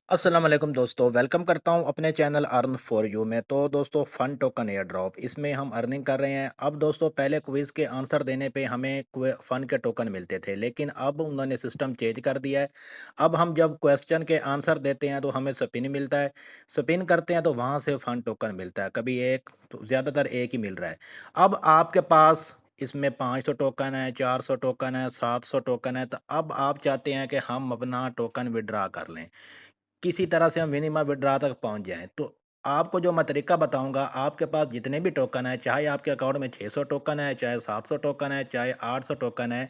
अस्सलाम वालेकुम दोस्तों, वेलकम करता हूँ अपने चैनल अर्न फॉर यू में। तो दोस्तों, फन टोकन एयर ड्रॉप इसमें हम अर्निंग कर रहे हैं। अब दोस्तों, पहले क्विज़ के आंसर देने पे हमें फन के टोकन मिलते थे, लेकिन अब उन्होंने सिस्टम चेंज कर दिया है। अब हम जब क्वेश्चन के आंसर देते हैं तो हमें स्पिन मिलता है। स्पिन करते हैं तो वहाँ से फन टोकन मिलता है, कभी एक तो ज़्यादातर एक ही मिल रहा है। अब आपके पास इसमें 500 टोकन है, 400 टोकन है, 700 टोकन है। तो अब आप चाहते हैं कि हम अपना टोकन विड्रा कर लें, किसी तरह से हम मिनिमम विथड्रॉ तक पहुँच जाएँ। तो आपको जो मैं तरीका बताऊँगा, आपके पास जितने भी टोकन हैं, चाहे आपके अकाउंट में 600 टोकन है, चाहे 700 टोकन है, चाहे 800 टोकन है,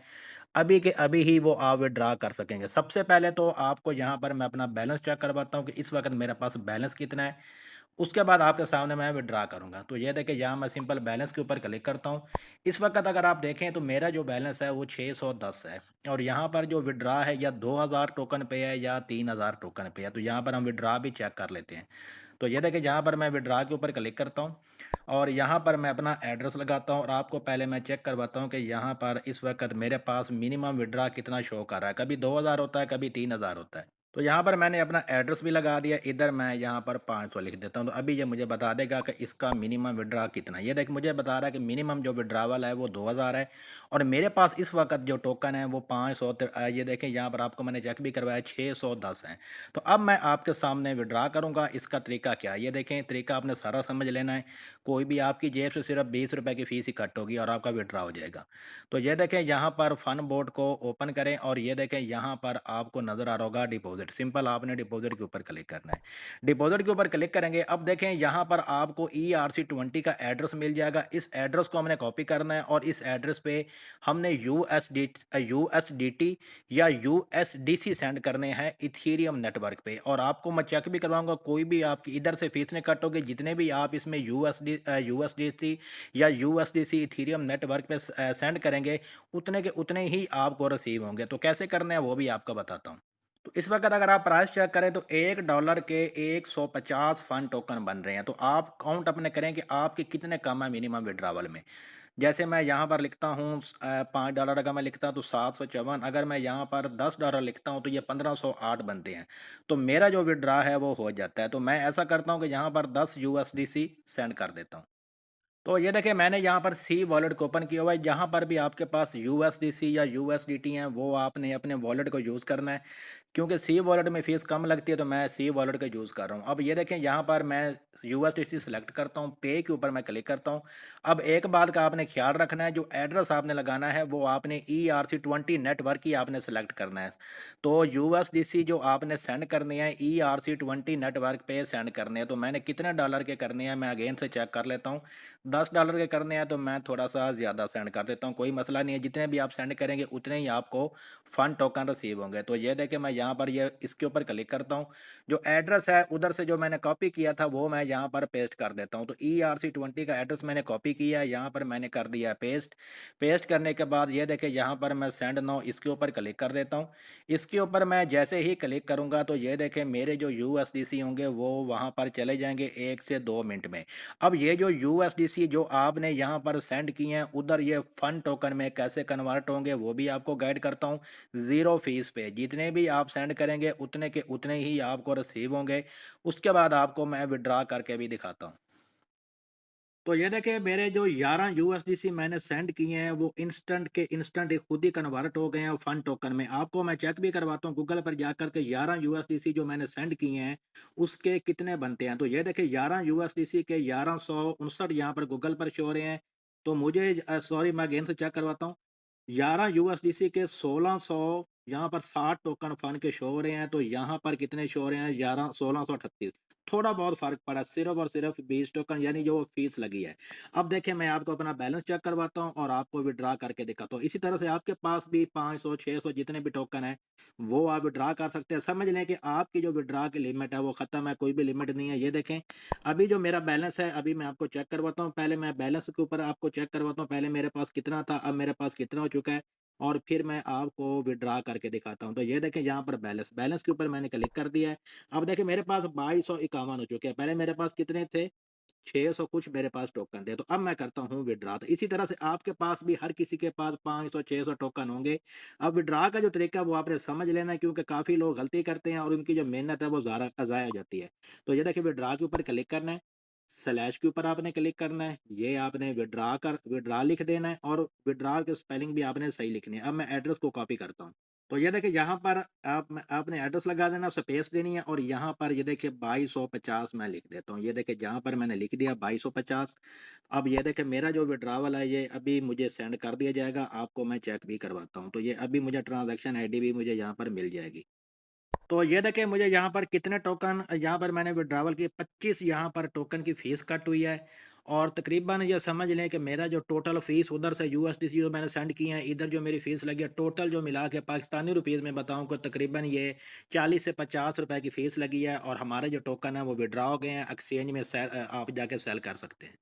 अभी के अभी ही वो आप विथड्रॉ कर सकेंगे। सबसे पहले तो आपको यहाँ पर मैं अपना बैलेंस चेक करवाता हूँ कि इस वक़्त मेरे पास बैलेंस कितना है। उसके बाद आपके सामने मैं विथड्रॉ करूँगा। तो ये देखिए, यहाँ मैं सिंपल बैलेंस के ऊपर क्लिक करता हूँ। इस वक़्त अगर आप देखें तो मेरा जो बैलेंस है वो 610 है, और यहाँ पर जो विथड्रॉ है या 2000 टोकन पे है या 3000 टोकन पे है। तो यहाँ पर हम विथड्रॉ भी चेक कर लेते हैं। तो ये देखिए, यहाँ पर मैं विथड्रॉ के ऊपर क्लिक करता हूँ और यहाँ पर मैं अपना एड्रेस लगाता हूँ, और आपको पहले मैं चेक करवाता हूँ कि यहाँ पर इस वक़्त मेरे पास मिनिमम विथड्रॉ कितना शो कर रहा है। कभी 2000 होता है, कभी 3000 होता है। तो यहाँ पर मैंने अपना एड्रेस भी लगा दिया, इधर मैं यहाँ पर 500 लिख देता हूँ। तो अभी ये मुझे बता देगा कि इसका मिनिमम विड्रा कितना है। ये देख, मुझे बता रहा है कि मिनिमम जो विड्रावल है वो 2000 है, और मेरे पास इस वक्त जो टोकन है वो 500। ये देखें, यहाँ पर आपको मैंने चेक भी करवाया, 610 है। तो अब मैं आपके सामने विड्रा करूँगा। इसका तरीका क्या है, ये देखें, तरीका आपने सारा समझ लेना है। कोई भी आपकी जेब से सिर्फ 20 रुपये की फ़ीस ही कट होगी और आपका विड्रा हो जाएगा। तो ये देखें, यहाँ पर फन बोर्ड को ओपन करें, और ये देखें, यहाँ पर आपको नज़र आ रहा होगा डिपॉजिट। सिंपल आपने डिपॉजिट के ऊपर क्लिक करना है। डिपॉजिट के ऊपर क्लिक करेंगे, अब देखें, यहाँ पर आपको ERC20 का एड्रेस मिल जाएगा। इस एड्रेस को हमने कॉपी करना है, और इस एड्रेस पे हमने USDT या USDC सेंड करने हैं इथीरियम नेटवर्क पे। और आपको मैं चेक भी करवाऊंगा, कोई भी आपकी इधर से फीस नहीं कटोगे। जितने भी आप इसमें USDC या USDC इथीरियम नेटवर्क पे सेंड करेंगे, उतने के उतने ही आपको रिसीव होंगे। तो कैसे करने हैं वो भी आपको बताता हूँ। तो इस वक्त अगर आप प्राइस चेक करें तो $1 के 150 फन टोकन बन रहे हैं। तो आप काउंट अपने करें कि आपके कितने कम है मिनिमम विड्रावल में। जैसे मैं यहाँ पर लिखता हूँ, $5 अगर मैं लिखता हूँ तो 754। अगर मैं यहाँ पर $10 लिखता हूँ तो ये 1508 बनते हैं। तो मेरा जो विड्रा है वो हो जाता है। तो मैं ऐसा करता हूँ कि यहाँ पर 10 USDC सेंड कर देता हूँ। तो ये देखिए, मैंने यहाँ पर सी वॉलेट को ओपन किया हुआ है। जहाँ पर भी आपके पास यूएसडीसी या यूएसडीटी हैं, वो आपने अपने वॉलेट को यूज़ करना है। क्योंकि सी वॉलेट में फ़ीस कम लगती है, तो मैं सी वॉलेट का यूज़ कर रहा हूँ। अब ये देखें, यहाँ पर मैं यूएसडीसी सेलेक्ट करता हूँ, पे के ऊपर मैं क्लिक करता हूँ। अब एक बात का आपने ख्याल रखना है, जो एड्रेस आपने लगाना है वो आपने ERC20 नेटवर्क ही आपने सेलेक्ट करना है। तो यूएसडीसी जो आपने सेंड करने हैं ERC20 नेटवर्क पे सेंड करने हैं। तो मैंने कितने डॉलर के करने हैं मैं अगेन से चेक कर लेता हूँ। $10 के करने हैं तो मैं थोड़ा-सा ज़्यादा सेंड कर देता हूँ, कोई मसला नहीं है। जितने भी आप सेंड करेंगे उतने ही आपको फंड टोकन रिसीव होंगे। तो ये देखिए, मैं यहाँ पर ये इसके ऊपर क्लिक करता हूँ। जो एड्रेस है उधर से जो मैंने कॉपी किया था वो मैं यहाँ पर पेस्ट कर देता हूँ। तो ERC20 का एड्रेस मैंने कॉपी किया है, यहाँ पर मैंने कर दिया पेस्ट। पेस्ट करने के बाद ये देखिए, यहाँ पर मैं सेंड नाउ इसके ऊपर क्लिक कर देता हूँ। इसके ऊपर मैं जैसे ही क्लिक करूँगा तो ये देखें, मेरे जो यूएसडीसी होंगे वो वहाँ पर चले जाएँगे 1 से 2 मिनट में। अब ये जो यूएसडीसी जो आपने यहाँ पर सेंड किए हैं, उधर ये फन टोकन में कैसे कन्वर्ट होंगे वो भी आपको गाइड करता हूँ। ज़ीरो फीस पे जितने भी आप सेंड करेंगे उतने के उतने ही आपको रिसीव होंगे। उसके बाद आपको मैं विड्रा करके भी दिखाता हूँ। तो ये देखिए, मेरे जो 11 यूएसडीसी मैंने सेंड किए हैं वो इंस्टेंट के इंस्टेंट खुद ही कन्वर्ट हो गए हैं फन टोकन में। आपको मैं चेक भी करवाता हूँ गूगल पर जाकर के, 11 यूएसडीसी जो मैंने सेंड किए हैं उसके कितने बनते हैं। तो ये देखिए, 11 यूएसडीसी के 1159 यहाँ पर गूगल पर शो हो रहे हैं। तो मुझे सॉरी, मैं अगेन से चेक करवाता हूँ। 11 यूएसडीसी के 1600 यहाँ पर 60 टोकन फन के शो हो रहे हैं। तो यहाँ पर कितने शो हो रहे हैं, 11 1638। थोड़ा बहुत फ़र्क पड़ा, सिर्फ़ और सिर्फ़ 20 टोकन, यानी जो फ़ीस लगी है। अब देखिए, मैं आपको अपना बैलेंस चेक करवाता हूँ और आपको विथड्रॉ करके दिखाता हूँ। इसी तरह से आपके पास भी 500 600 जितने भी टोकन हैं, वो आप विथड्रॉ कर सकते हैं। समझ लें कि आपकी जो विथड्रॉ की लिमिट है वो ख़त्म है, कोई भी लिमिट नहीं है। ये देखें, अभी जो मेरा बैलेंस है अभी मैं आपको चेक करवाता हूँ। पहले मैं बैलेंस के ऊपर आपको चेक करवाता हूँ, पहले मेरे पास कितना था, अब मेरे पास कितना हो चुका है, और फिर मैं आपको विथड्रॉ करके दिखाता हूँ। तो ये देखें, यहाँ पर बैलेंस बैलेंस के ऊपर मैंने क्लिक कर दिया है। अब देखिए, मेरे पास 2251 हो चुके हैं। पहले मेरे पास कितने थे, 600 कुछ मेरे पास टोकन थे, तो अब मैं करता हूँ विथड्रॉ। तो इसी तरह से आपके पास भी हर किसी के पास 500 600 टोकन होंगे। अब विथड्रॉ का जो तरीका है वो आपने समझ लेना है, क्योंकि काफ़ी लोग गलती करते हैं और उनकी जो मेहनत है वो ज़ाया हो जाती है। तो ये देखिए विथड्रॉ के ऊपर क्लिक करना है, स्लैश के ऊपर आपने क्लिक करना है, ये आपने विथड्रॉ लिख देना है और विथड्रॉ की स्पेलिंग भी आपने सही लिखनी है। अब मैं एड्रेस को कॉपी करता हूँ। तो ये देखिए यहाँ पर आपने एड्रेस लगा देना, स्पेस देनी है और यहाँ पर ये देखिए 2250 मैं लिख देता हूँ। ये देखिए जहाँ पर मैंने लिख दिया 2250। अब ये देखिए मेरा जो विड्रॉवल है ये अभी मुझे सेंड कर दिया जाएगा, आपको मैं चेक भी करवाता हूँ। तो ये अभी मुझे ट्रांजैक्शन आईडी भी मुझे यहाँ पर मिल जाएगी। तो ये देखिए मुझे यहाँ पर कितने टोकन यहाँ पर मैंने विड्रॉवल किए, 25 यहाँ पर टोकन की फ़ीस कट हुई है। और तकरीबन ये समझ लें कि मेरा जो टोटल फ़ीस उधर से यूएसडीसी जो मैंने सेंड किए हैं, इधर जो मेरी फ़ीस लगी है, टोटल जो मिला के पाकिस्तानी रुपीज़ में बताऊँ को तकरीबन ये 40 से 50 रुपए की फ़ीस लगी है और हमारे जो टोकन है वो विड्रॉ हो गए हैं। एक्सचेंज में आप जाके सेल कर सकते हैं।